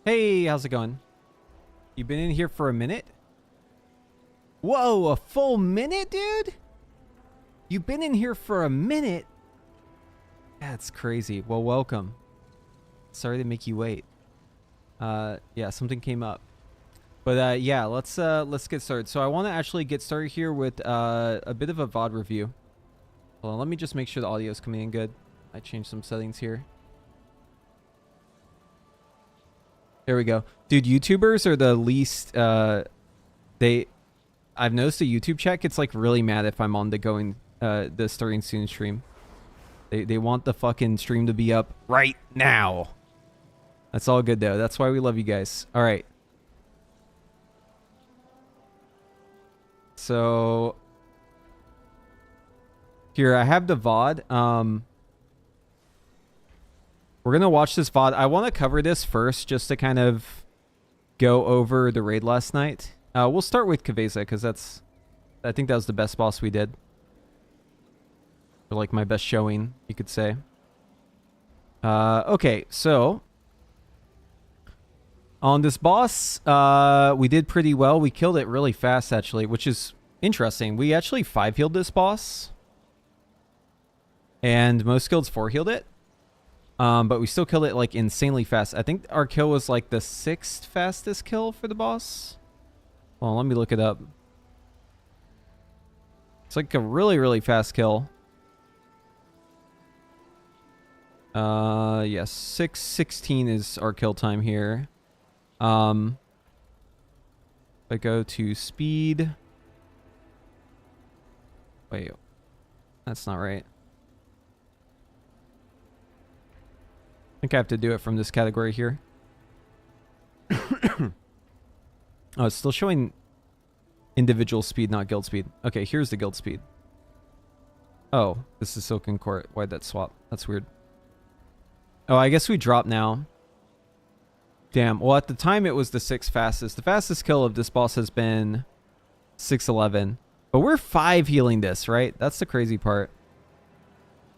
Hey, how's it going? You been in here for a minute? Whoa, a full minute, dude? You've been in here for a minute? That's crazy. Well, welcome. Sorry to make you wait. Yeah, something came up. But yeah, let's get started. So I want to actually get started here with a bit of a VOD review. Hold on, let me just make sure the audio is coming in good. I changed some settings here. There we go. Dude, YouTubers are the least, I've noticed the YouTube chat gets like really mad if I'm on the starting soon stream. They want the fucking stream to be up right now. That's all good though. That's why we love you guys. All right. So here I have the VOD. We're going to watch this VOD. I want to cover this first just to kind of go over the raid last night. We'll start with Cava because I think that was the best boss we did. Or like my best showing, you could say. Okay, so on this boss, we did pretty well. We killed it really fast, actually, which is interesting. We actually 5-healed this boss. And most guilds 4-healed it. But we still killed it like insanely fast. I think our kill was like the 6th fastest kill for the boss. Well, let me look it up. It's like a really, really fast kill. Yes, 6:16 is our kill time here. If I go to speed. Wait, that's not right. I think I have to do it from this category here. Oh, it's still showing individual speed, not guild speed. Okay, here's the guild speed. Oh, this is Silken Court. Why'd that swap? That's weird. Oh, I guess we drop now. Damn. Well, at the time, it was the 6th fastest. The fastest kill of this boss has been 6:11. But we're 5 healing this, right? That's the crazy part.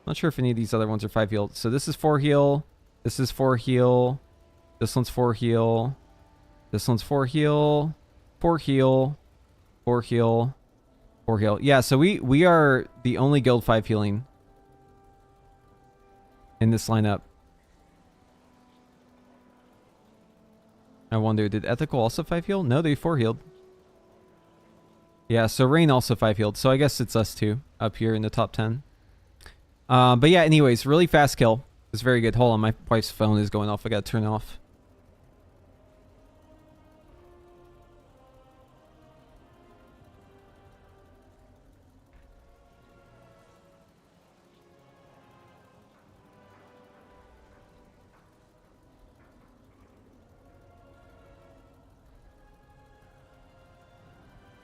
Not sure if any of these other ones are 5 healed. So this is 4 heal. This is 4 heal. This one's 4 heal. This one's 4 heal. 4 heal. 4 heal. 4 heal. Yeah, so we are the only guild 5 healing in this lineup. I wonder, did Ethical also 5 heal? No, they 4 healed. Yeah, so Rain also 5 healed. So I guess it's us two up here in the top 10. But yeah, anyways, really fast kill. It's very good. Hold on, my wife's phone is going off. I gotta turn it off.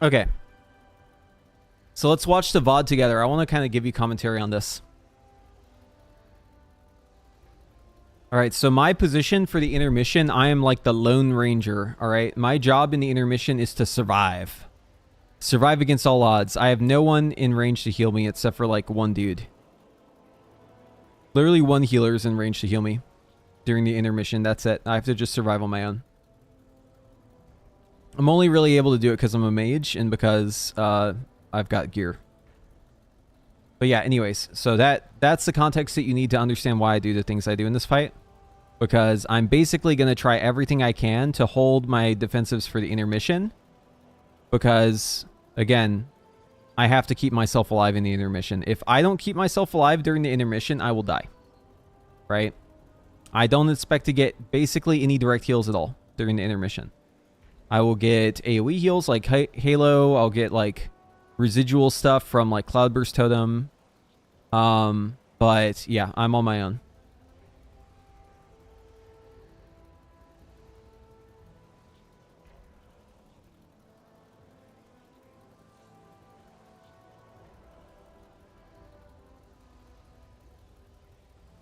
Okay. So let's watch the VOD together. I want to kind of give you commentary on this. All right, so my position for the intermission, I am like the Lone Ranger, all right? My job in the intermission is to survive. Survive against all odds. I have no one in range to heal me except for like one dude. Literally one healer is in range to heal me during the intermission. That's it. I have to just survive on my own. I'm only really able to do it because I'm a mage and because I've got gear. But yeah, anyways, so that's the context that you need to understand why I do the things I do in this fight. Because I'm basically going to try everything I can to hold my defensives for the intermission. Because, again, I have to keep myself alive in the intermission. If I don't keep myself alive during the intermission, I will die. Right? I don't expect to get basically any direct heals at all during the intermission. I will get AoE heals like Halo. I'll get like residual stuff from like Cloudburst Totem. But yeah, I'm on my own.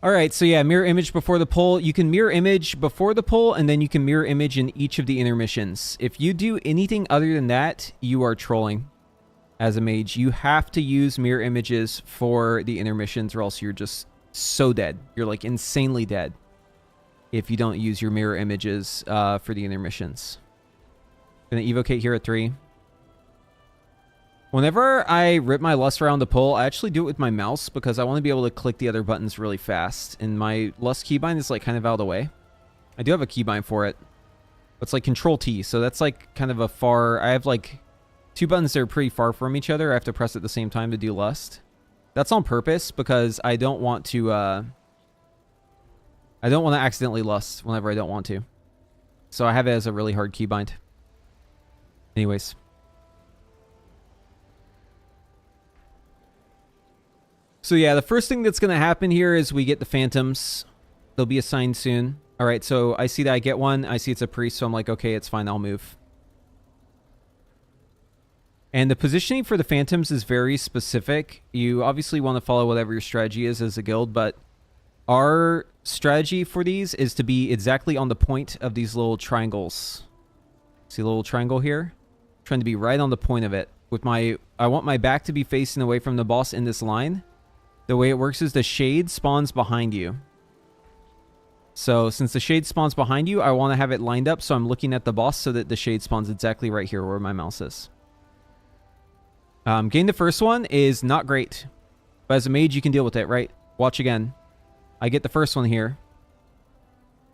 All right, so yeah, mirror image before the pull. You can mirror image before the pull, and then you can mirror image in each of the intermissions. If you do anything other than that, you are trolling. As a mage, you have to use mirror images for the intermissions, or else you're just so dead. You're like insanely dead. if you don't use your mirror images for the intermissions. Gonna evocate here at 3. Whenever I rip my lust around the pull, I actually do it with my mouse because I want to be able to click the other buttons really fast. And my lust keybind is like kind of out of the way. I do have a keybind for it. It's like Control T, so that's like kind of a far... I have like 2 buttons that are pretty far from each other. I have to press at the same time to do lust. That's on purpose because I don't want to... I don't want to accidentally lust whenever I don't want to. So I have it as a really hard keybind. Anyways. So yeah, the first thing that's going to happen here is we get the phantoms. They'll be assigned soon. All right, so I see that I get one. I see it's a priest, so I'm like, okay, it's fine. I'll move. And the positioning for the phantoms is very specific. You obviously want to follow whatever your strategy is as a guild, but our strategy for these is to be exactly on the point of these little triangles. See a little triangle here? I'm trying to be right on the point of it. With my, I want my back to be facing away from the boss in this line. The way it works is the shade spawns behind you. So since the shade spawns behind you, I want to have it lined up so I'm looking at the boss so that the shade spawns exactly right here where my mouse is. Getting the first one is not great. But as a mage, you can deal with it, right? Watch again. I get the first one here.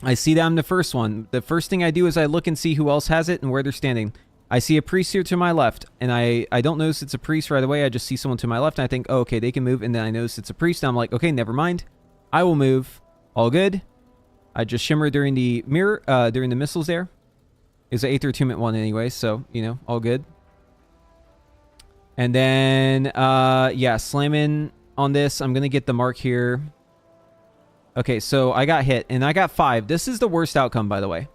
I see that I'm the first one. The first thing I do is I look and see who else has it and where they're standing. I see a priest here to my left, and I don't notice it's a priest right away. I just see someone to my left, and I think, oh, okay, they can move, and then I notice it's a priest, and I'm like, okay, never mind. I will move. All good. I just shimmer during the mirror, during the missiles there. It's an Aether Attunement one anyway, so, you know, all good. And then, yeah, slamming on this. I'm going to get the mark here. Okay, so I got hit, and I got 5. This is the worst outcome, by the way.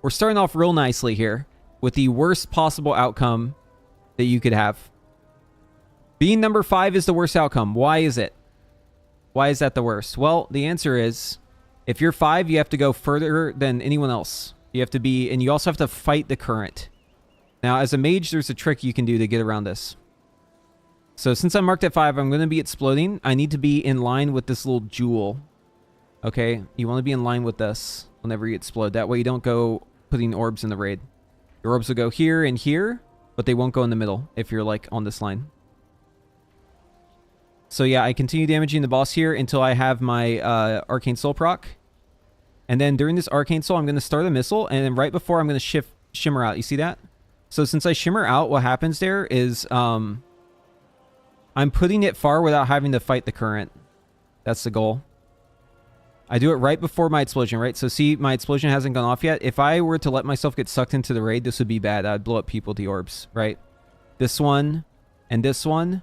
We're starting off real nicely here with the worst possible outcome that you could have. Being number 5 is the worst outcome. Why is it? Why is that the worst? Well, the answer is, if you're 5, you have to go further than anyone else. You have to be, and you also have to fight the current. Now, as a mage, there's a trick you can do to get around this. So since I'm marked at 5, I'm going to be exploding. I need to be in line with this little jewel. Okay? You want to be in line with this whenever you explode. That way you don't go putting orbs in the raid. Your orbs will go here and here, but they won't go in the middle if you're like on this line. So yeah, I continue damaging the boss here until I have my Arcane Soul proc. And then during this Arcane Soul, I'm going to start a missile, and then right before I'm going to shimmer out. You see that? So since I shimmer out, what happens there is I'm putting it far without having to fight the current. That's the goal. I do it right before my explosion, right? So see, my explosion hasn't gone off yet. If I were to let myself get sucked into the raid, this would be bad. I'd blow up people with the orbs, right? This one and this one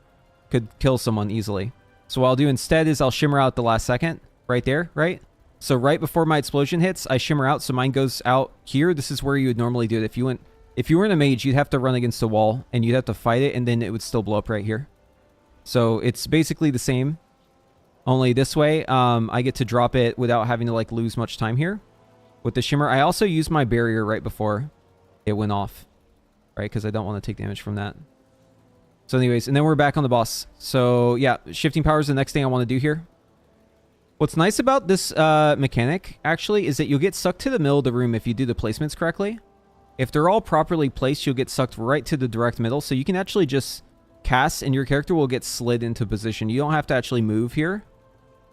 could kill someone easily. So what I'll do instead is I'll shimmer out the last second right there, right? So right before my explosion hits, I shimmer out so mine goes out here. This is where you would normally do it. If you were in a mage, you'd have to run against a wall and you'd have to fight it, and then it would still blow up right here. So it's basically the same. Only this way, I get to drop it without having to like lose much time here. With the shimmer, I also used my barrier right before it went off, right? Because I don't want to take damage from that. So anyways, and then we're back on the boss. So yeah, shifting power is the next thing I want to do here. What's nice about this mechanic, actually, is that you'll get sucked to the middle of the room if you do the placements correctly. If they're all properly placed, you'll get sucked right to the direct middle. So you can actually just cast, and your character will get slid into position. You don't have to actually move here.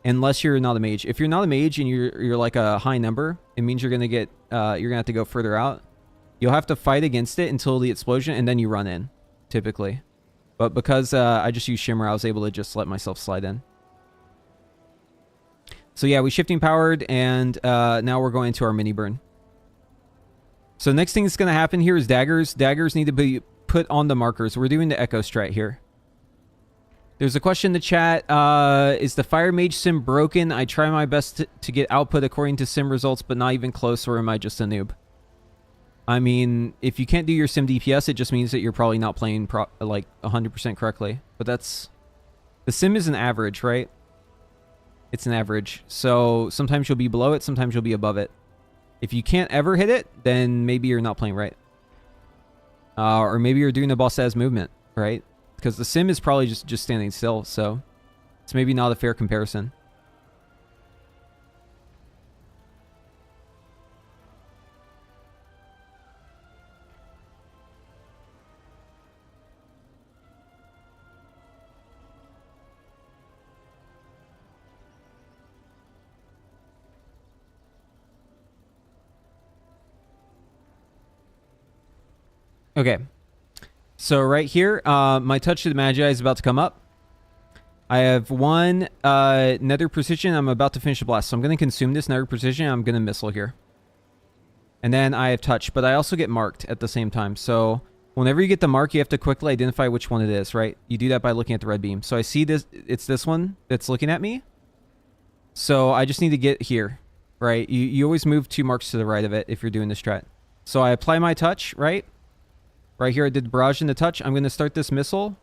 Unless you're not a mage. If you're not a mage and you're like a high number, it means you're gonna get you're gonna have to go further out. You'll have to fight against it until the explosion, and then you run in, typically. But because I just used shimmer, I was able to just let myself slide in. So yeah, we shifting powered, and now we're going to our mini burn. So next thing that's gonna happen here is daggers. Daggers need to be put on the markers. We're doing the echo strat here. There's a question in the chat. Is the Fire Mage sim broken? I try my best to get output according to sim results, but not even close, or am I just a noob? I mean, if you can't do your sim DPS, it just means that you're probably not playing like 100% correctly. But that's... The sim is an average, right? It's an average. So sometimes you'll be below it, sometimes you'll be above it. If you can't ever hit it, then maybe you're not playing right. Or maybe you're doing the boss as movement, right? Because the sim is probably just standing still, so it's maybe not a fair comparison. Okay. So right here, my touch to the Magi is about to come up. I have one Nether Precision. I'm about to finish the blast. So I'm going to consume this Nether Precision. I'm going to missile here. And then I have touch. But I also get marked at the same time. So whenever you get the mark, you have to quickly identify which one it is, right? You do that by looking at the red beam. So I see this. It's this one that's looking at me. So I just need to get here, right? You always move 2 marks to the right of it if you're doing this strat. So I apply my touch, right? Right here I did barrage into touch. I'm going to start this missile.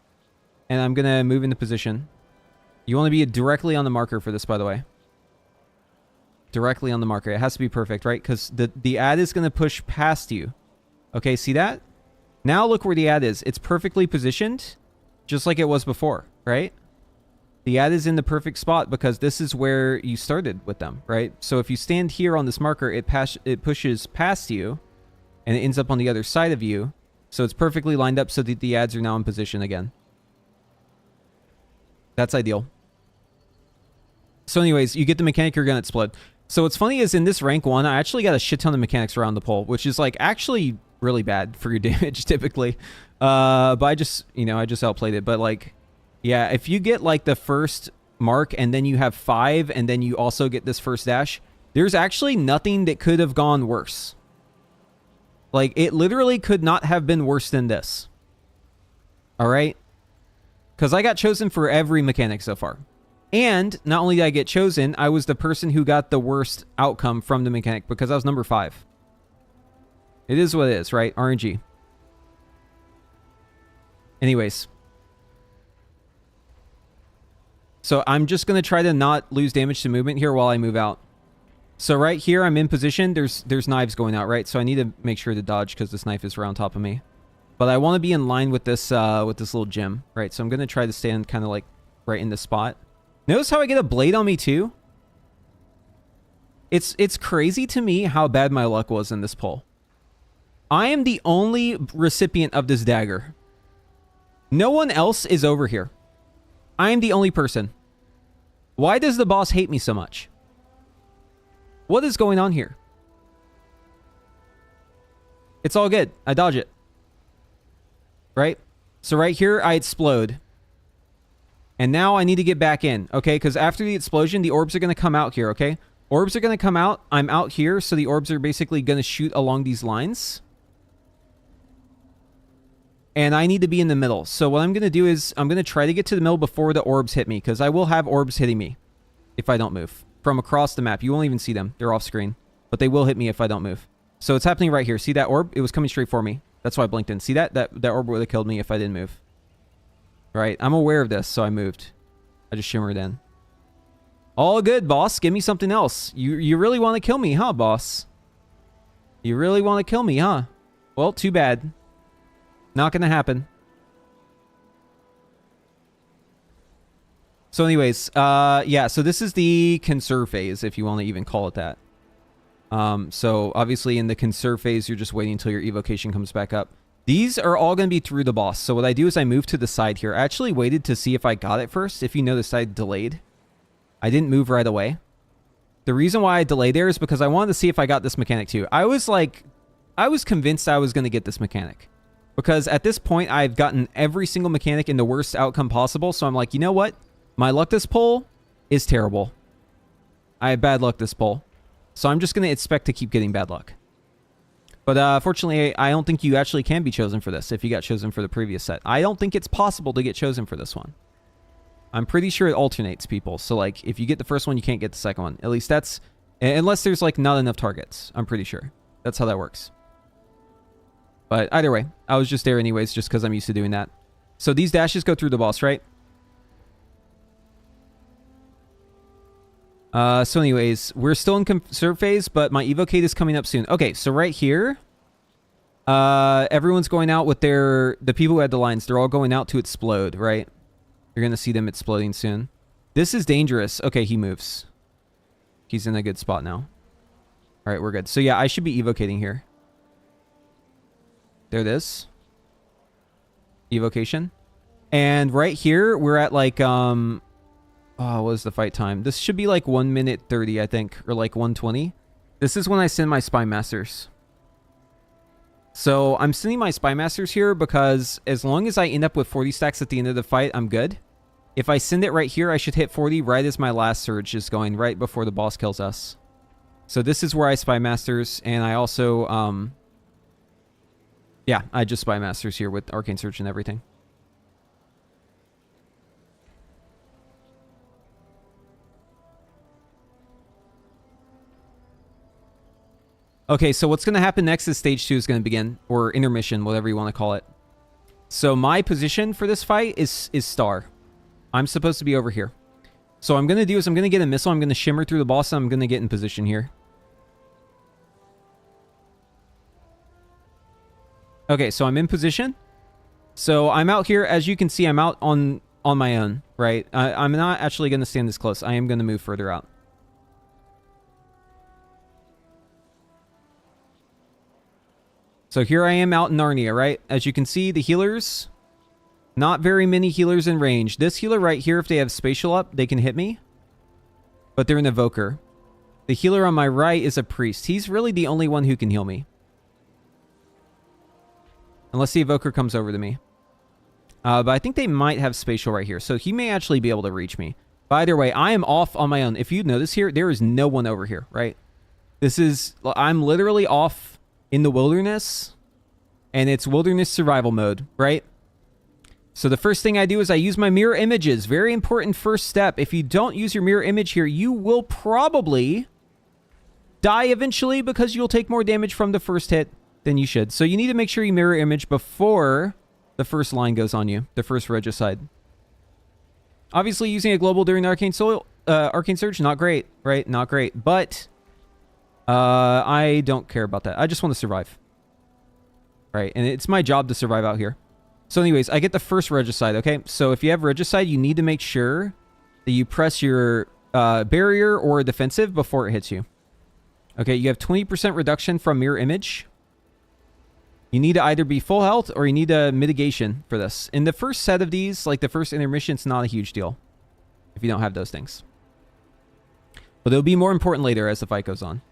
And I'm going to move into position. You want to be directly on the marker for this, by the way. Directly on the marker. It has to be perfect, right? Because the ad is going to push past you. Okay, see that? Now look where the ad is. It's perfectly positioned, just like it was before, right? The ad is in the perfect spot because this is where you started with them, right? So if you stand here on this marker, it pushes past you, and it ends up on the other side of you. So it's perfectly lined up so that the ads are now in position again. That's ideal. So anyways, you get the mechanic, you're going to explode. So what's funny is in this rank 1, I actually got a shit ton of mechanics around the pole, which is like actually really bad for your damage typically. But I just outplayed it. But like, yeah, if you get like the first mark and then you have 5 and then you also get this first dash, there's actually nothing that could have gone worse. Like it literally could not have been worse than this. All right. Because I got chosen for every mechanic so far. And not only did I get chosen, I was the person who got the worst outcome from the mechanic because I was number 5. It is what it is, right? RNG. Anyways. So I'm just going to try to not lose damage to movement here while I move out. So right here, I'm in position. There's knives going out, right? So I need to make sure to dodge because this knife is right on top of me. But I want to be in line with this little gem, right? So I'm going to try to stand kind of like right in the spot. Notice how I get a blade on me too? It's crazy to me how bad my luck was in this pull. I am the only recipient of this dagger. No one else is over here. I am the only person. Why does the boss hate me so much? What is going on here? It's all good. I dodge it. Right? So right here, I explode. And now I need to get back in, okay? Because after the explosion, the orbs are going to come out here, okay? Orbs are going to come out. I'm out here, so the orbs are basically going to shoot along these lines. And I need to be in the middle. So what I'm going to do is I'm going to try to get to the middle before the orbs hit me, because I will have orbs hitting me if I don't move. From across the map. You won't even see them. They're off screen. But they will hit me if I don't move. So it's happening right here. See that orb? It was coming straight for me. That's why I blinked in. See that? That orb would have killed me if I didn't move. Right? I'm aware of this, so I moved. I just shimmered in. All good, boss. Give me something else. You really want to kill me, huh, boss? You really want to kill me, huh? Well, too bad. Not gonna happen. So anyways, yeah, so this is the conserve phase, if you want to even call it that. So obviously in the conserve phase, you're just waiting until your evocation comes back up. These are all going to be through the boss. So what I do is I move to the side here. I actually waited to see if I got it first. If you notice, I delayed. I didn't move right away. The reason why I delayed there is because I wanted to see if I got this mechanic too. I was convinced I was going to get this mechanic. Because at this point, I've gotten every single mechanic in the worst outcome possible. So I'm like, you know what? My luck this pull is terrible. I have bad luck this pull. So I'm just going to expect to keep getting bad luck. But fortunately, I don't think you actually can be chosen for this if you got chosen for the previous set. I don't think it's possible to get chosen for this one. I'm pretty sure it alternates people. So like, if you get the first one, you can't get the second one. At least that's... Unless there's like not enough targets. I'm pretty sure. That's how that works. But either way, I was just there anyways, just because I'm used to doing that. So these dashes go through the boss, right? So anyways, we're still in conserve phase, but my evocate is coming up soon. Okay, so right here, everyone's going out with the people who had the lines, they're all going out to explode, right? You're going to see them exploding soon. This is dangerous. Okay, he moves. He's in a good spot now. All right, we're good. So yeah, I should be evocating here. There it is. Evocation. And right here, we're at like, oh, what is the fight time? This should be like 1 minute 30, I think, or like 1:20. This is when I send my spy masters. So I'm sending my Spy Masters here because as long as I end up with 40 stacks at the end of the fight, I'm good. If I send it right here, I should hit 40 right as my last surge is going, right before the boss kills us. So this is where I Spy Masters, and I also, yeah, I just Spy Masters here with Arcane Surge and everything. Okay, so what's going to happen next is stage 2 is going to begin, or intermission, whatever you want to call it. So my position for this fight is star. I'm supposed to be over here. So what I'm going to do is I'm going to get a missile, I'm going to shimmer through the boss, and I'm going to get in position here. Okay, so I'm in position. So I'm out here. As you can see, I'm out on my own, right? I'm not actually going to stand this close. I am going to move further out. So here I am out in Narnia, right? As you can see, the healers, not very many healers in range. This healer right here, if they have spatial up, they can hit me. But they're an evoker. The healer on my right is a priest. He's really the only one who can heal me. Unless the evoker comes over to me. But I think they might have spatial right here. So he may actually be able to reach me. But either way, I am off on my own. If you notice here, there is no one over here, right? I'm literally off in the wilderness, and it's wilderness survival mode, right? So the first thing I do is I use my mirror images. Very important first step. If you don't use your mirror image here, you will probably die eventually because you'll take more damage from the first hit than you should. So you need to make sure you mirror image before the first line goes on you, the first regicide. Obviously, using a global during the Arcane Surge, not great, right? Not great, but I don't care about that. I just want to survive. Right, and it's my job to survive out here. So anyways, I get the first regicide, okay? So if you have regicide, you need to make sure that you press your barrier or defensive before it hits you. Okay, you have 20% reduction from mirror image. You need to either be full health or you need a mitigation for this. In the first set of these, like the first intermission, it's not a huge deal if you don't have those things. But it'll be more important later as the fight goes on.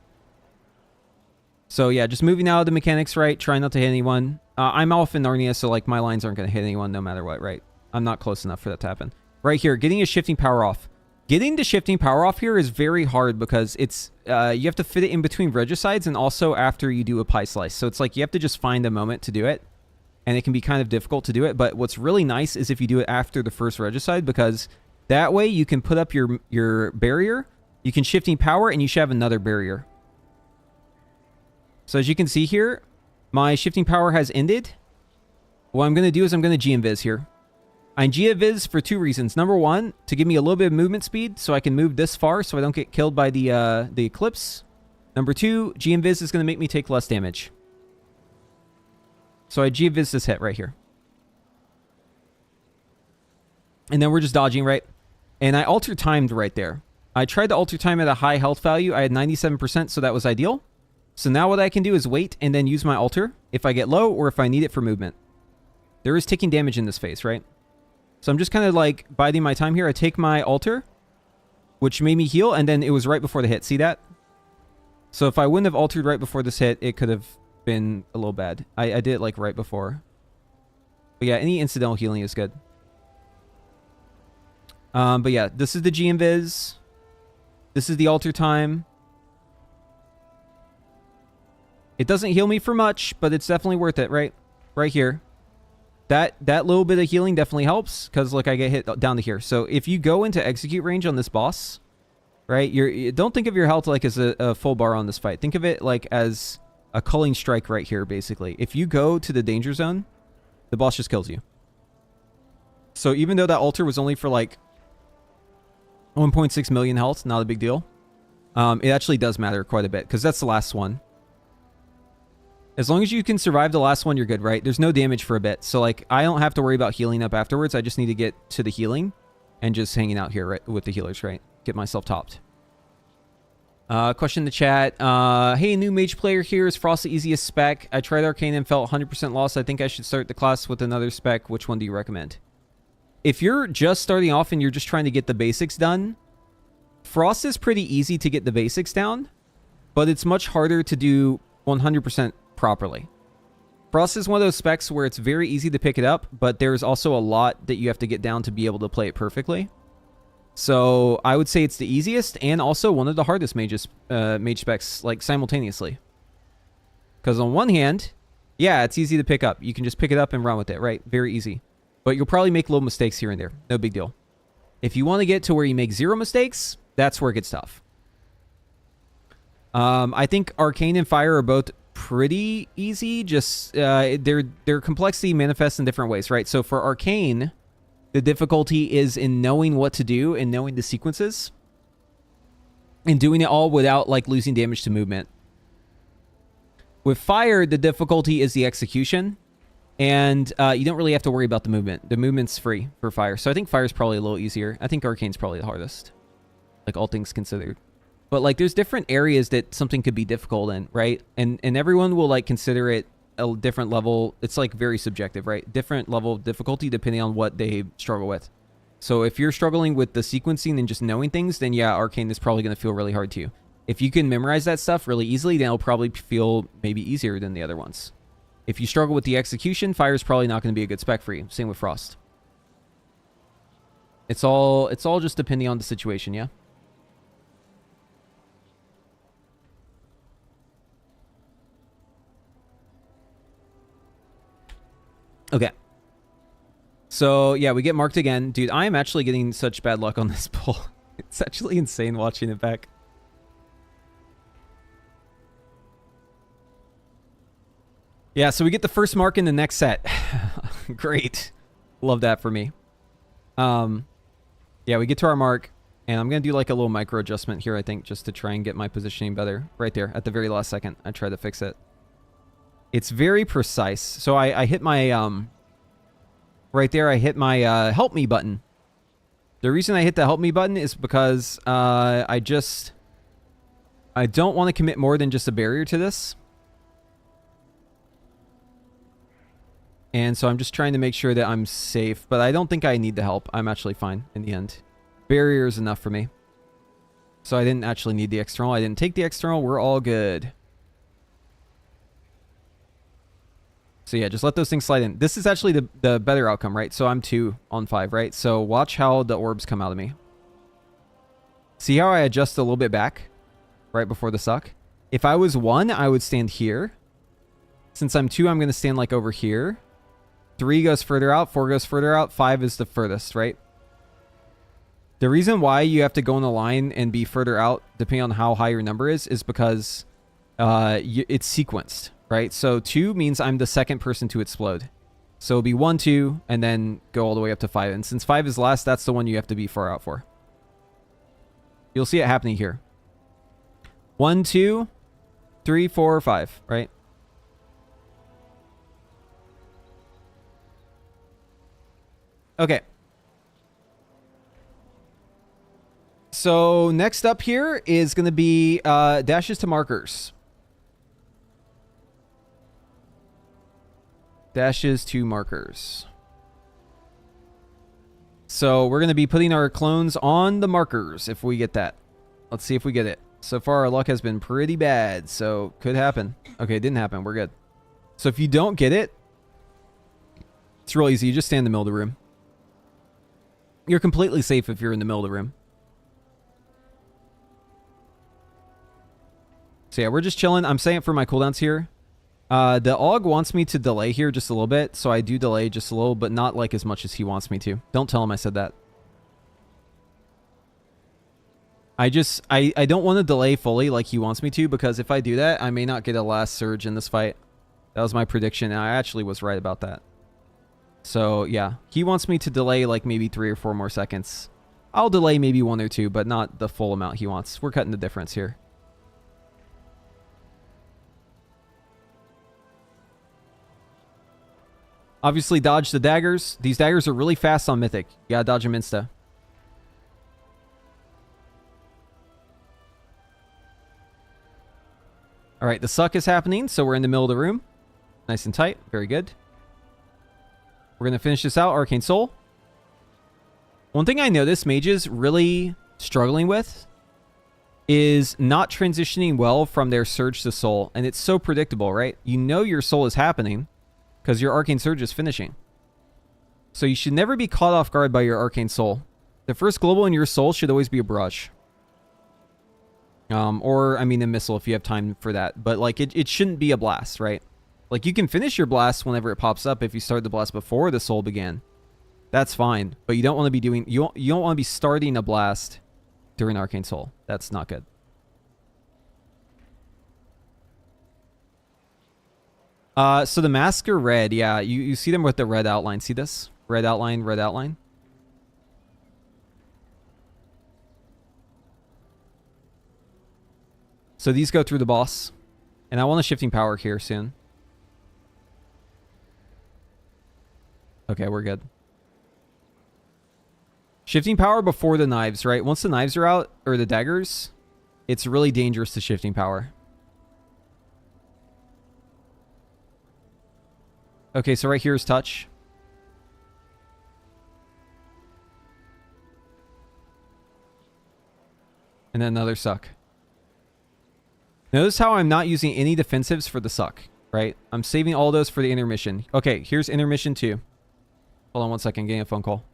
So yeah, just moving out of the mechanics, right? Trying not to hit anyone. I'm off in Narnia, so like my lines aren't going to hit anyone no matter what, right? I'm not close enough for that to happen. Right here, getting a shifting power off. Getting the shifting power off here is very hard because it's you have to fit it in between regicides and also after you do a pie slice. So it's like you have to just find a moment to do it. And it can be kind of difficult to do it. But what's really nice is if you do it after the first regicide, because that way you can put up your barrier, you can shifting power, and you should have another barrier. So as you can see here, my shifting power has ended. What I'm going to do is I'm going to G-Invis here. I G-Invis for two reasons. Number one, to give me a little bit of movement speed so I can move this far so I don't get killed by the Eclipse. Number two, G-Invis is going to make me take less damage. So I G-Invis this hit right here. And then we're just dodging, right? And I alter timed right there. I tried to alter time at a high health value. I had 97%, so that was ideal. So now what I can do is wait and then use my alter if I get low or if I need it for movement. There is taking damage in this phase, right? So I'm just kind of like biding my time here. I take my alter, which made me heal, and then it was right before the hit. See that? So if I wouldn't have altered right before this hit, it could have been a little bad. I did it like right before. But yeah, any incidental healing is good. But yeah, this is the G-Invis. This is the alter time. It doesn't heal me for much, but it's definitely worth it, right? Right here. That little bit of healing definitely helps, because look, I get hit down to here. So if you go into execute range on this boss, right, don't think of your health like as a full bar on this fight. Think of it like as a culling strike right here, basically. If you go to the danger zone, the boss just kills you. So even though that altar was only for like 1.6 million health, not a big deal. It actually does matter quite a bit, because that's the last one. As long as you can survive the last one, you're good, right? There's no damage for a bit. So, like, I don't have to worry about healing up afterwards. I just need to get to the healing and just hanging out here right, with the healers, right? Get myself topped. Question in the chat. Hey, new mage player here. Is Frost the easiest spec? I tried Arcane and felt 100% lost. I think I should start the class with another spec. Which one do you recommend? If you're just starting off and you're just trying to get the basics done, Frost is pretty easy to get the basics down, but it's much harder to do 100% properly. Frost is one of those specs where it's very easy to pick it up, but there's also a lot that you have to get down to be able to play it perfectly. So I would say it's the easiest and also one of the hardest mage specs, like simultaneously. Because on one hand, yeah, it's easy to pick up. You can just pick it up and run with it, right? Very easy. But you'll probably make little mistakes here and there. No big deal. If you want to get to where you make 0 mistakes, that's where it gets tough. I think Arcane and Fire are both pretty easy. Just their complexity manifests in different ways, right? So for Arcane, the difficulty is in knowing what to do and knowing the sequences and doing it all without like losing damage to movement. With Fire, the difficulty is the execution, and you don't really have to worry about the movement. The movement's free for Fire, so I think Fire's probably a little easier. I think Arcane's probably the hardest, like all things considered. But like, there's different areas that something could be difficult in, right? And everyone will like consider it a different level. It's like very subjective, right? Different level of difficulty depending on what they struggle with. So if you're struggling with the sequencing and just knowing things, then yeah, Arcane is probably going to feel really hard to you. If you can memorize that stuff really easily, then it'll probably feel maybe easier than the other ones. If you struggle with the execution, Fire is probably not going to be a good spec for you. Same with Frost. It's all just depending on the situation, yeah? Okay. So, yeah, we get marked again. Dude, I am actually getting such bad luck on this pull. It's actually insane watching it back. Yeah, so we get the first mark in the next set. Great. Love that for me. Yeah, we get to our mark, and I'm going to do like a little micro adjustment here, I think, just to try and get my positioning better. Right there, at the very last second, I tried to fix it. It's very precise. So I hit my, right there, I hit my help me button. The reason I hit the help me button is because I don't want to commit more than just a barrier to this. And so I'm just trying to make sure that I'm safe, but I don't think I need the help. I'm actually fine in the end. Barrier is enough for me. So I didn't actually need the external. I didn't take the external. We're all good. So yeah, just let those things slide in. This is actually the better outcome, right? So I'm 2 on 5, right? So watch how the orbs come out of me. See how I adjust a little bit back right before the suck? If I was 1, I would stand here. Since I'm 2, I'm going to stand like over here. 3 goes further out, 4 goes further out, 5 is the furthest, right? The reason why you have to go in a line and be further out, depending on how high your number is because it's sequenced, right? So 2 means I'm the second person to explode. So it'll be 1, 2, and then go all the way up to 5. And since 5 is last, that's the one you have to be far out for. You'll see it happening here. 1, 2, 3, 4, 5, right? Okay. So next up here is going to be dashes to markers. Dashes to markers. So we're going to be putting our clones on the markers if we get that. Let's see if we get it. So far our luck has been pretty bad, so could happen. Okay, it didn't happen. We're good. So if you don't get it, it's real easy. You just stand in the middle of the room. You're completely safe if you're in the middle of the room. So yeah, we're just chilling. I'm saying it for my cooldowns here. The AUG wants me to delay here just a little bit, so I do delay just a little, but not like as much as he wants me to. Don't tell him I said that. I don't want to delay fully like he wants me to, because if I do that, I may not get a last surge in this fight. That was my prediction, and I actually was right about that. So yeah, he wants me to delay like maybe 3 or 4 more seconds. I'll delay maybe 1 or 2, but not the full amount he wants. We're cutting the difference here. Obviously dodge the daggers. These daggers are really fast on Mythic. You gotta dodge them insta. Alright, the suck is happening, so we're in the middle of the room. Nice and tight. Very good. We're going to finish this out. Arcane Soul. One thing I noticed mages really struggling with is not transitioning well from their surge to soul. And it's so predictable, right? You know your soul is happening. because your Arcane Surge is finishing. So you should never be caught off guard by your Arcane Soul. The first global in your soul should always be a barrage. Or, I mean, a missile if you have time for that. But, like, it shouldn't be a blast, right? Like, you can finish your blast whenever it pops up if you start the blast before the soul began. That's fine. But you don't want to be doing... You don't want to be starting a blast during Arcane Soul. That's not good. So the masks are red. Yeah, you see them with the red outline. See this? Red outline, red outline. So these go through the boss. And I want a shifting power here soon. Okay, we're good. Shifting power before the knives, right? Once the knives are out, or the daggers, it's really dangerous to shifting power. Okay, so right here is touch. And then another suck. Notice how I'm not using any defensives for the suck, right? I'm saving all those for the intermission. Okay, here's intermission 2. Hold on one second, getting a phone call.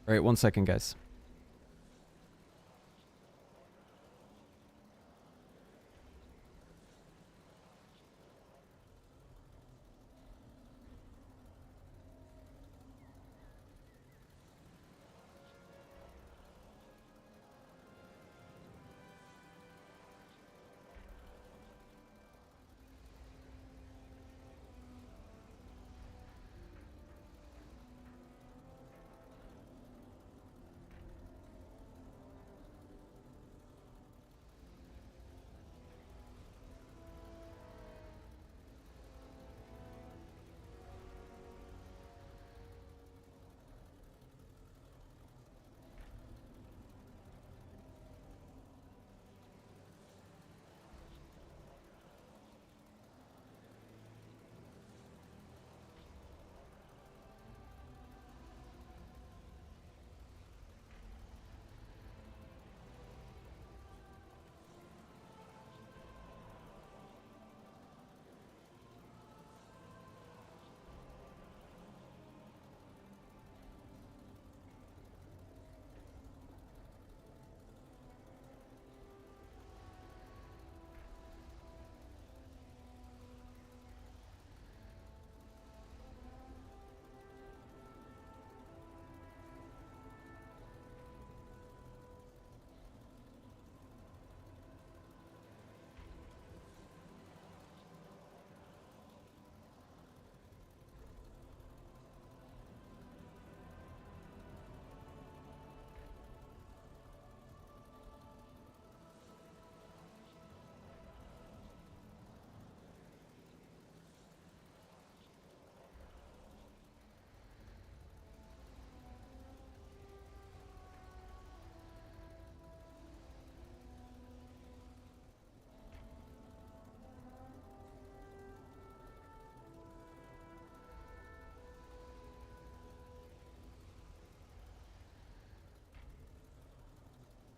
All right, one second, guys.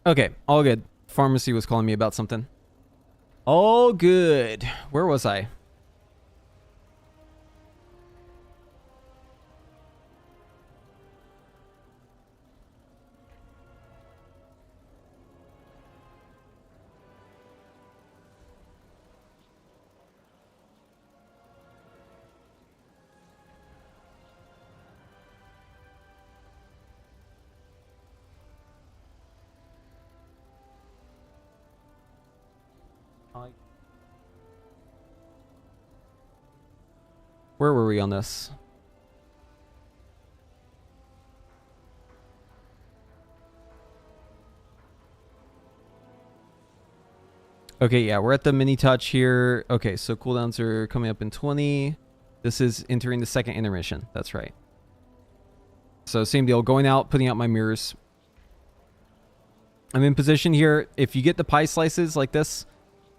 Okay, all good. Pharmacy was calling me about something. All good. Where was I? Where were we on this? Okay, yeah, we're at the mini touch here. Okay, so cooldowns are coming up in 20. This is entering the second intermission. That's right. So same deal, going out, putting out my mirrors. I'm in position here. If you get the pie slices like this,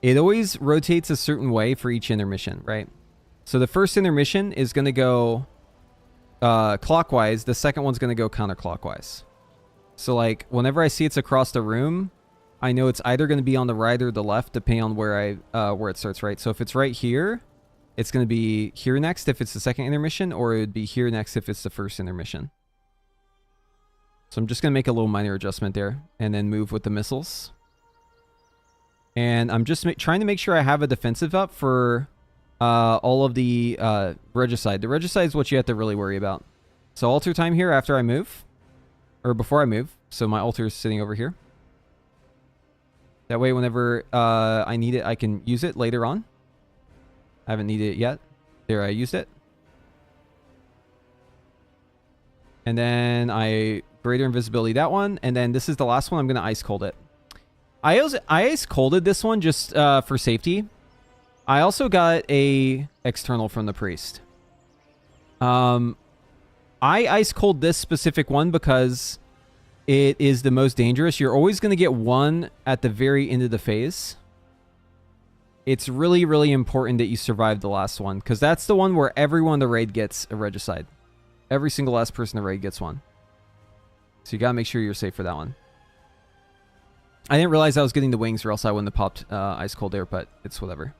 it always rotates a certain way for each intermission, right? So the first intermission is going to go clockwise. The second one's going to go counterclockwise. So like whenever I see it's across the room, I know it's either going to be on the right or the left, depending on where it starts, right? So if it's right here, it's going to be here next if it's the second intermission, or it would be here next if it's the first intermission. So I'm just going to make a little minor adjustment there and then move with the missiles. And I'm just trying to make sure I have a defensive up for all of the regicide. The regicide is what you have to really worry about. So alter time here after I move, or before I move. So my altar is sitting over here. That way, whenever I need it, I can use it later on. I haven't needed it yet. There, I used it. And then I greater invisibility that one. And then this is the last one. I'm going to ice cold it. I ice colded this one just for safety. I also got a external from the priest. I ice cold this specific one because it is the most dangerous. You're always going to get one at the very end of the phase. It's really, really important that you survive the last one, because that's the one where everyone in the raid gets a regicide. Every single last person in the raid gets one. So you got to make sure you're safe for that one. I didn't realize I was getting the wings, or else I wouldn't have popped ice cold air, but it's whatever.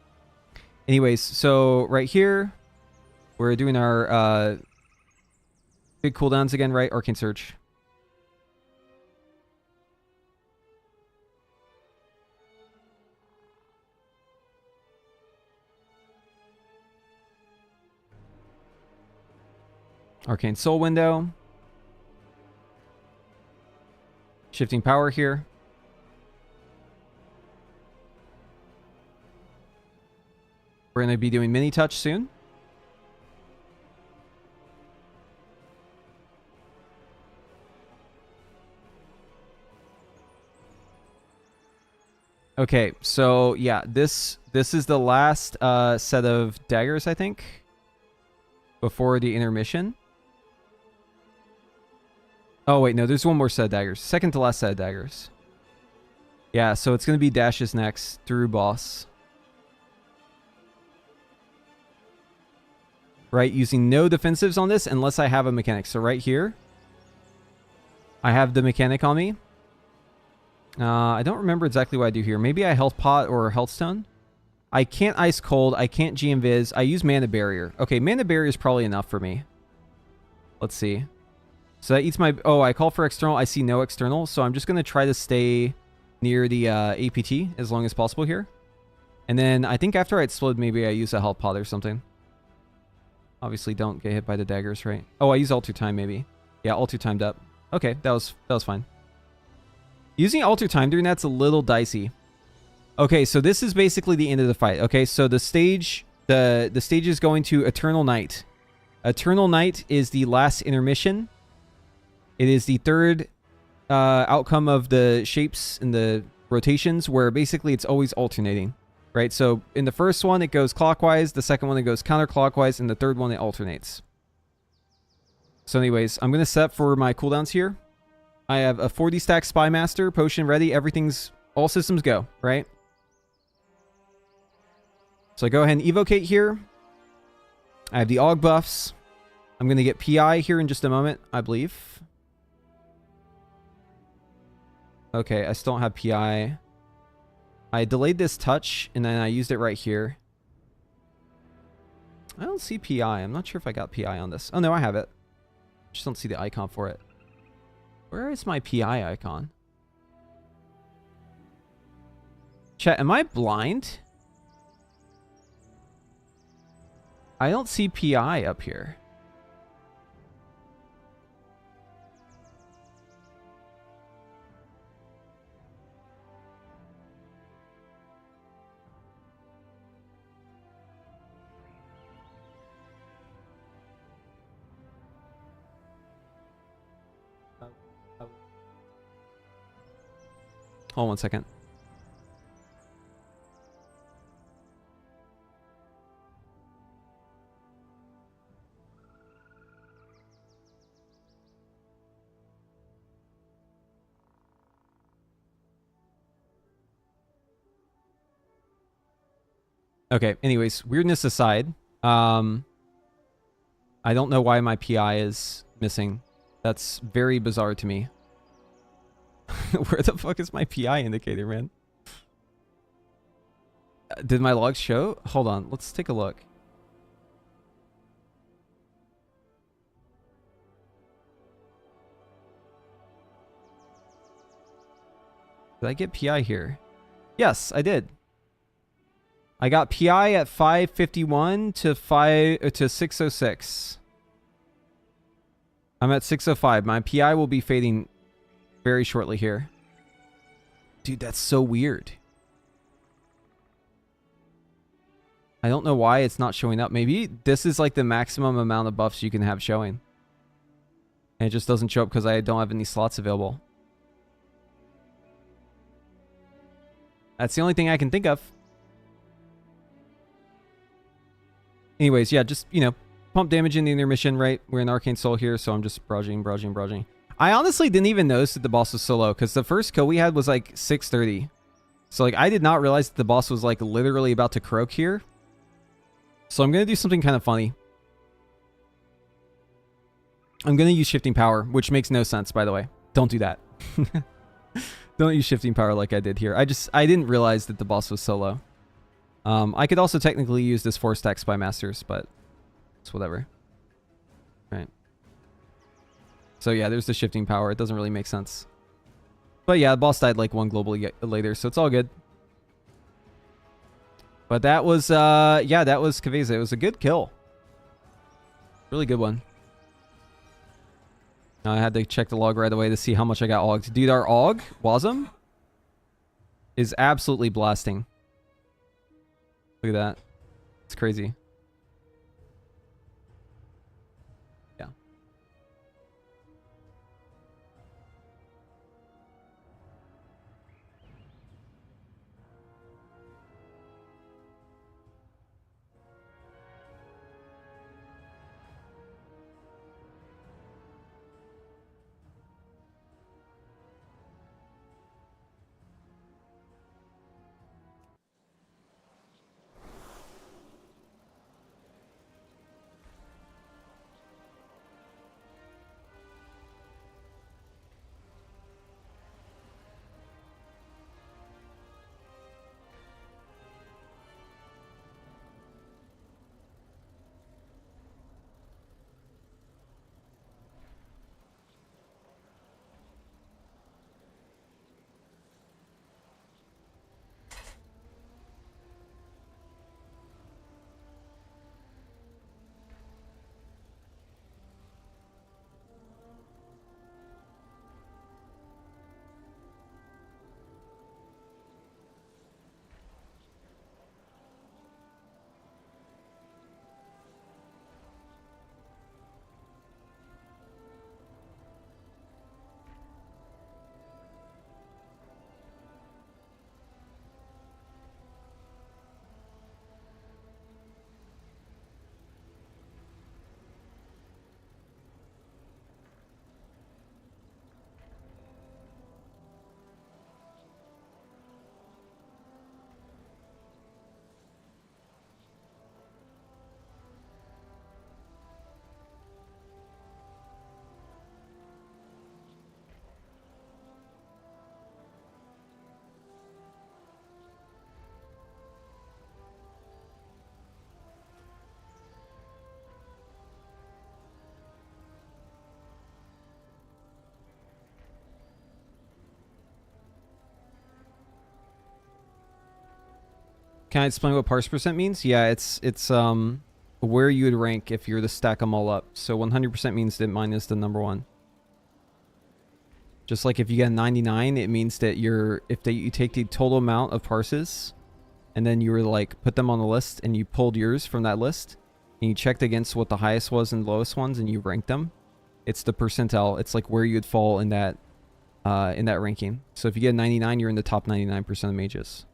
Anyways, so right here, we're doing our big cooldowns again, right? Arcane Surge. Arcane Soul window. Shifting power here. We're going to be doing mini touch soon. Okay, so yeah, this is the last set of daggers, I think, before the intermission. Oh, wait, no, there's one more set of daggers. Second to last set of daggers. Yeah, so it's going to be dashes next through boss. Right, using no defensives on this unless I have a mechanic. So right here, I have the mechanic on me. I don't remember exactly what I do here. Maybe I health pot or health stone. I can't ice cold. I can't GM-Viz. I use mana barrier. Okay, mana barrier is probably enough for me. Let's see. So that eats my... Oh, I call for external. I see no external. So I'm just going to try to stay near the APT as long as possible here. And then I think after I explode, maybe I use a health pot or something. Obviously, don't get hit by the daggers, right? Oh, I use alter time, maybe. Yeah, alter timed up. Okay, that was fine. Using alter time during that's a little dicey. Okay, so this is basically the end of the fight. Okay, so the stage is going to Eternal Night. Eternal Night is the last intermission. It is the third outcome of the shapes and the rotations, where basically it's always alternating. Right, so in the first one, it goes clockwise. The second one, it goes counterclockwise. And the third one, it alternates. So anyways, I'm going to set for my cooldowns here. I have a 40 stack Spy Master, potion ready. Everything's, all systems go, right? So I go ahead and evocate here. I have the AUG buffs. I'm going to get PI here in just a moment, I believe. Okay, I still don't have PI. I delayed this touch, and then I used it right here. I don't see PI. I'm not sure if I got PI on this. Oh, no, I have it. Just don't see the icon for it. Where is my PI icon? Chat, am I blind? I don't see PI up here. Hold on 1 second. Okay, anyways, weirdness aside, I don't know why my PI is missing. That's very bizarre to me. Where the fuck is my PI indicator, man? Did my logs show? Hold on, let's take a look. Did I get PI here? Yes, I did. I got PI at 551 to 606. I'm at 605. My PI will be fading very shortly here. Dude, that's so weird. I don't know why it's not showing up. Maybe this is like the maximum amount of buffs you can have showing. And it just doesn't show up because I don't have any slots available. That's the only thing I can think of. Anyways, yeah, just, you know, pump damage in the intermission, right? We're in Arcane Soul here, so I'm just barraging. I honestly didn't even notice that the boss was so low, because the first kill we had was like 630. So, like, I did not realize that the boss was, like, literally about to croak here. So I'm going to do something kind of funny. I'm going to use Shifting Power, which makes no sense, by the way. Don't do that. Don't use Shifting Power like I did here. I didn't realize that the boss was so low. I could also technically use this 4-stack Spy Masters, but it's whatever. Right. So yeah, there's the Shifting Power. It doesn't really make sense. But yeah, the boss died like one global later, so it's all good. But that was, yeah, that was Caveza. It was a good kill. Really good one. Now I had to check the log right away to see how much I got ogged. Dude, our og, Wasm, is absolutely blasting. Look at that. It's crazy. Yeah. Can I explain what parse percent means? Yeah, it's where you would rank if you were to stack them all up. So 100% means that mine is the number one. Just like if you get 99, it means that you take the total amount of parses, and then you were like put them on the list, and you pulled yours from that list, and you checked against what the highest was and lowest ones, and you ranked them. It's the percentile. It's like where you'd fall in that in that ranking. So if you get a 99, you're in the top 99% of mages.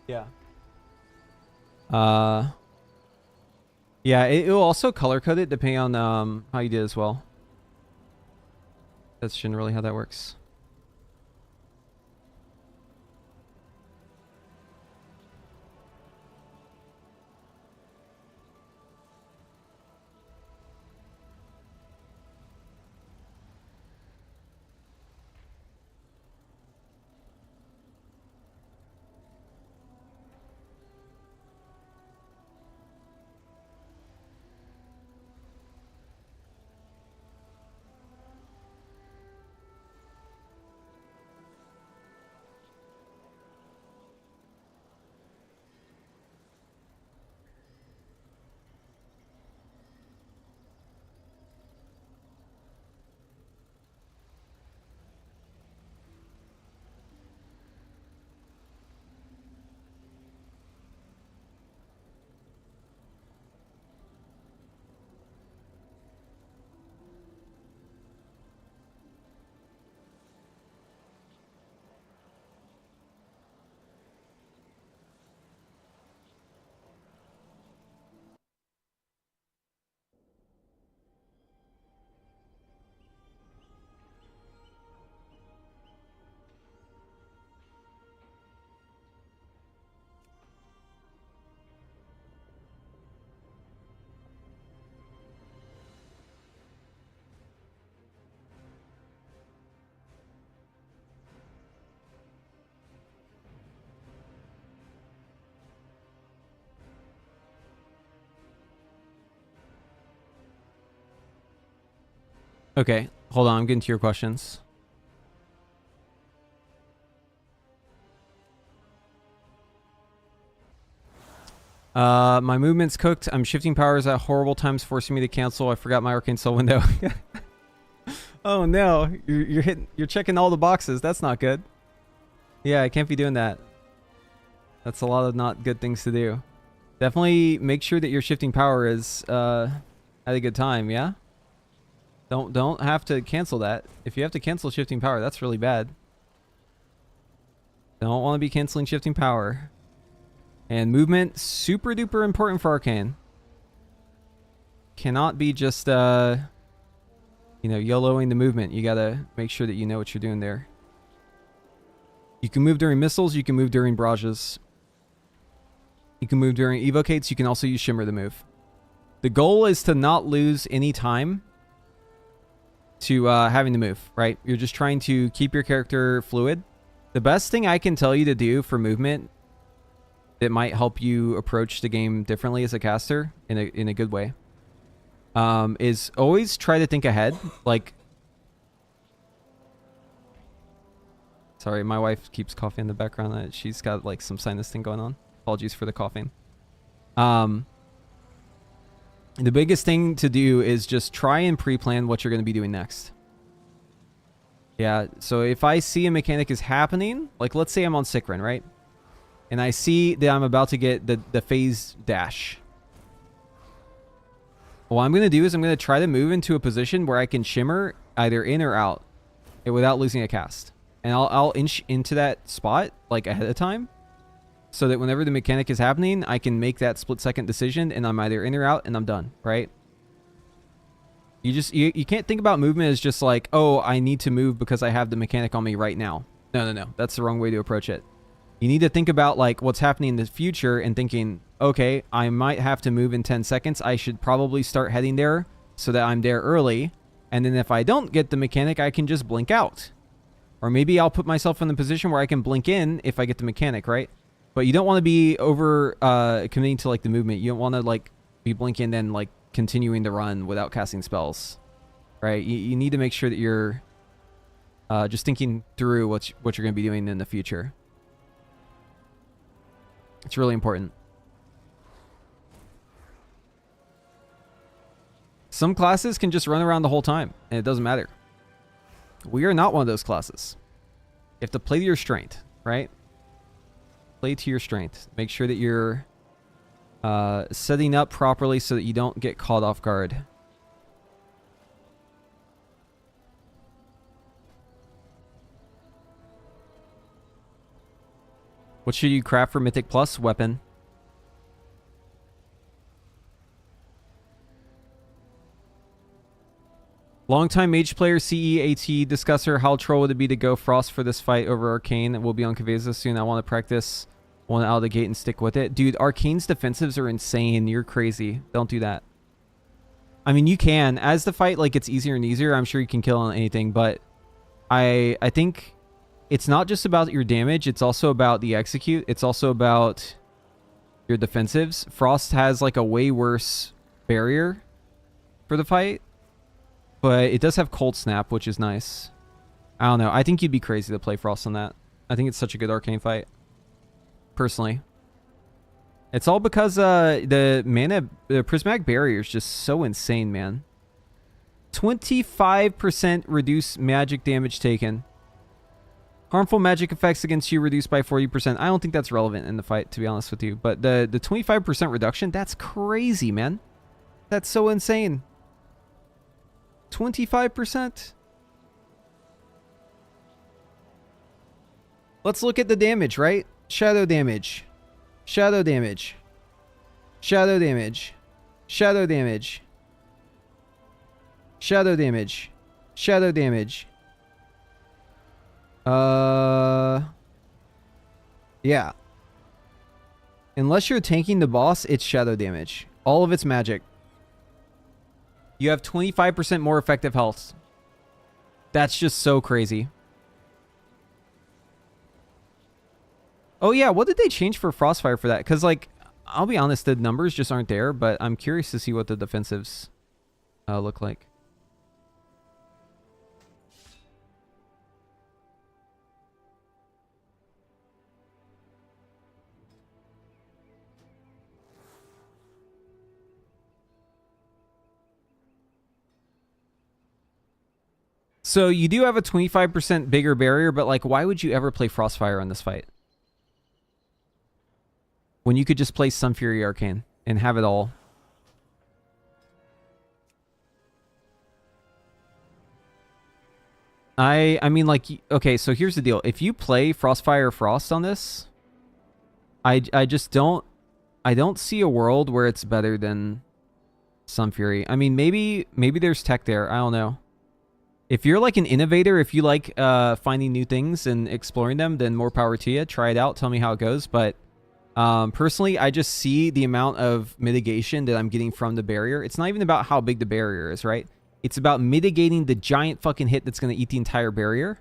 Yeah. Yeah, it will also color code it depending on how you did as well. That's generally how that works. Okay, hold on. I'm getting to your questions. My movement's cooked. I'm shifting powers at horrible times, forcing me to cancel. I forgot my arcane soul window. Oh no, you're checking all the boxes. That's not good. Yeah, I can't be doing that. That's a lot of not good things to do. Definitely make sure that your shifting power is at a good time. Yeah. Don't have to cancel that. If you have to cancel shifting power, that's really bad. Don't want to be canceling shifting power. And movement, super duper important for arcane. Cannot be just YOLOing the movement. You gotta make sure that you know what you're doing there. You can move during missiles, you can move during barrages. You can move during evocates, you can also use shimmer to move. The goal is to not lose any time to having to move, right? You're just trying to keep your character fluid. The best thing I can tell you to do for movement that might help you approach the game differently as a caster in a good way is always try to think ahead. Like, sorry, my wife keeps coughing in the background. She's got like some sinus thing going on. Apologies for the coughing. The biggest thing to do is just try and pre-plan what you're going to be doing next. Yeah, so if I see a mechanic is happening, like let's say I'm on sick run, right? and I see that I'm about to get the phase dash. What I'm going to do is I'm going to try to move into a position where I can shimmer either in or out without losing a cast. And I'll inch into that spot like ahead of time so that whenever the mechanic is happening, I can make that split-second decision and I'm either in or out and I'm done, right? You can't think about movement as just like, oh, I need to move because I have the mechanic on me right now. No. That's the wrong way to approach it. You need to think about like what's happening in the future and thinking, okay, I might have to move in 10 seconds. I should probably start heading there so that I'm there early. And then if I don't get the mechanic, I can just blink out. Or maybe I'll put myself in the position where I can blink in if I get the mechanic, right? But you don't want to be over committing to like the movement. You don't want to like be blinking and like continuing to run without casting spells, right? You need to make sure that you're just thinking through what you're going to be doing in the future. It's really important. Some classes can just run around the whole time, and it doesn't matter. We are not one of those classes. You have to play to your strength, right? Play to your strength. Make sure that you're setting up properly so that you don't get caught off guard. What should you craft for Mythic Plus? Weapon. Longtime Mage player CEAT discusser. How troll would it be to go Frost for this fight over Arcane? We'll be on Cava soon. I want to practice one out of the gate and stick with it. Dude, Arcane's defensives are insane. You're crazy. Don't do that. I mean, you can. As the fight like gets easier and easier, I'm sure you can kill on anything, but I think it's not just about your damage, it's also about the execute. It's also about your defensives. Frost has like a way worse barrier for the fight, but it does have Cold Snap, which is nice. I don't know. I think you'd be crazy to play Frost on that. I think it's such a good Arcane fight, personally. It's all because the Prismatic Barrier is just so insane, man. 25% reduced magic damage taken. Harmful magic effects against you reduced by 40%. I don't think that's relevant in the fight, to be honest with you. But the 25% reduction, that's crazy, man. That's so insane. 25%. Let's look at the damage, right? Shadow damage. Shadow damage. Shadow damage. Shadow damage. Shadow damage. Shadow damage. Yeah. Unless you're tanking the boss, it's shadow damage. All of it's magic. You have 25% more effective health. That's just so crazy. Oh yeah, what did they change for Frostfire for that? Because, like, I'll be honest, the numbers just aren't there, but I'm curious to see what the defensives look like. So you do have a 25% bigger barrier, but like, why would you ever play Frostfire on this fight? When you could just play Sunfury Arcane and have it all. I mean, like, okay, so here's the deal. If you play Frostfire Frost on this, I just don't see a world where it's better than Sunfury. I mean, maybe there's tech there. I don't know. If you're like an innovator, if you like finding new things and exploring them, then more power to you. Try it out. Tell me how it goes. But personally, I just see the amount of mitigation that I'm getting from the barrier. It's not even about how big the barrier is, right? It's about mitigating the giant fucking hit that's going to eat the entire barrier.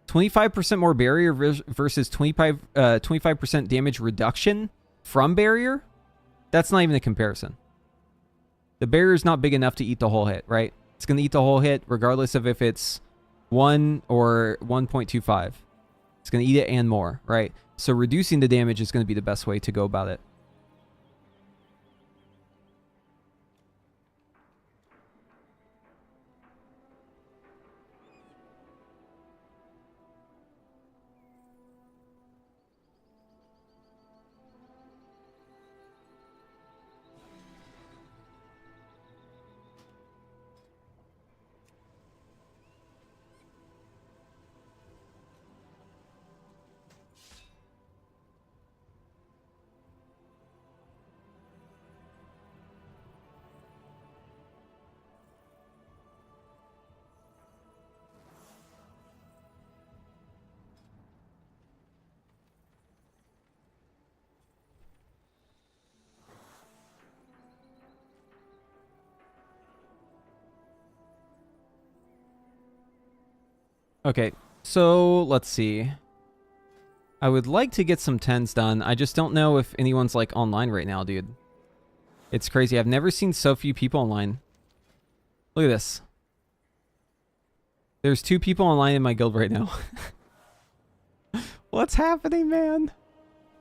25% more barrier versus 25% damage reduction from barrier. That's not even a comparison. The barrier is not big enough to eat the whole hit, right? It's going to eat the whole hit regardless of if it's 1 or 1.25. It's going to eat it and more, right? So reducing the damage is going to be the best way to go about it. Okay, so let's see. I would like to get some 10s done. I just don't know if anyone's like online right now, dude. It's crazy. I've never seen so few people online. Look at this. There's 2 people online in my guild right now. What's happening, man?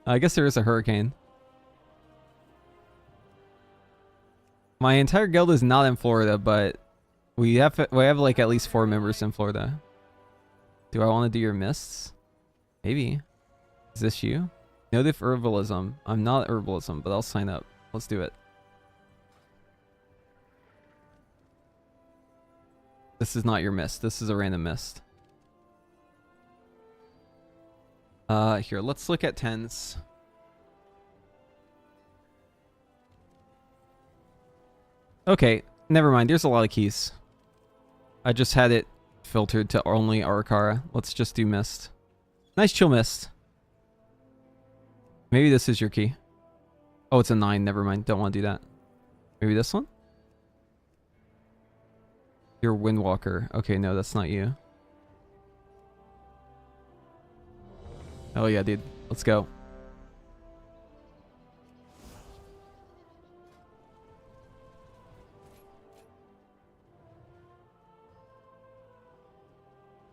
I guess there is a hurricane. My entire guild is not in Florida, but we have like at least 4 members in Florida. Do I want to do your mists? Maybe. Is this you? Notive herbalism. I'm not herbalism, but I'll sign up. Let's do it. This is not your mist. This is a random mist. Here, let's look at 10s. Okay, never mind. There's a lot of keys. I just had it filtered to only Arakara. Let's just do mist. Nice chill mist. Maybe this is your key. Oh, it's a 9. Never mind. Don't want to do that. Maybe this one? You're Windwalker. Okay, no, that's not you. Oh yeah, dude. Let's go.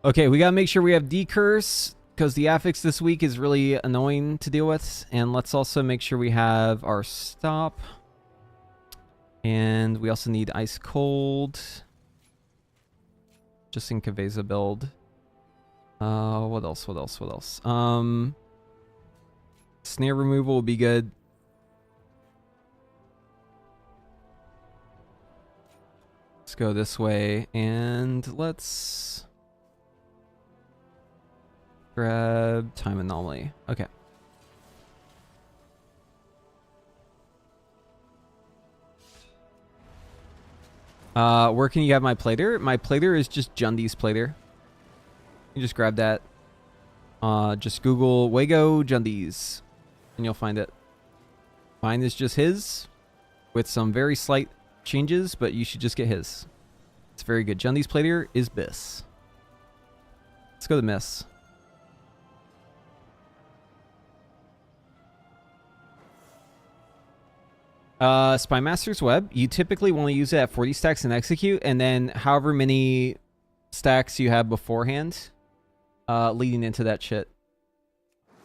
Okay, we gotta make sure we have decurse, because the affix this week is really annoying to deal with. And let's also make sure we have our stop. And we also need ice cold. Just in Caveza build. What else? What else? What else? Snare removal will be good. Let's go this way, and let's grab time anomaly. Okay. Where can you have my plater? My plater is just Jundi's plater. You just grab that. Just Google Wago Jundi's, and you'll find it. Mine is just his, with some very slight changes, but you should just get his. It's very good. Jundi's plater is Biss. Let's go to Miss. Spymaster's Web. You typically want to use it at 40 stacks and execute, and then however many stacks you have beforehand, leading into that shit.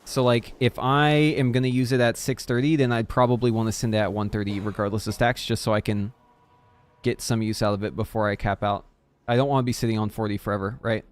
So like, if I am going to use it at 630, then I'd probably want to send it at 130 regardless of stacks, just so I can get some use out of it before I cap out. I don't want to be sitting on 40 forever, right?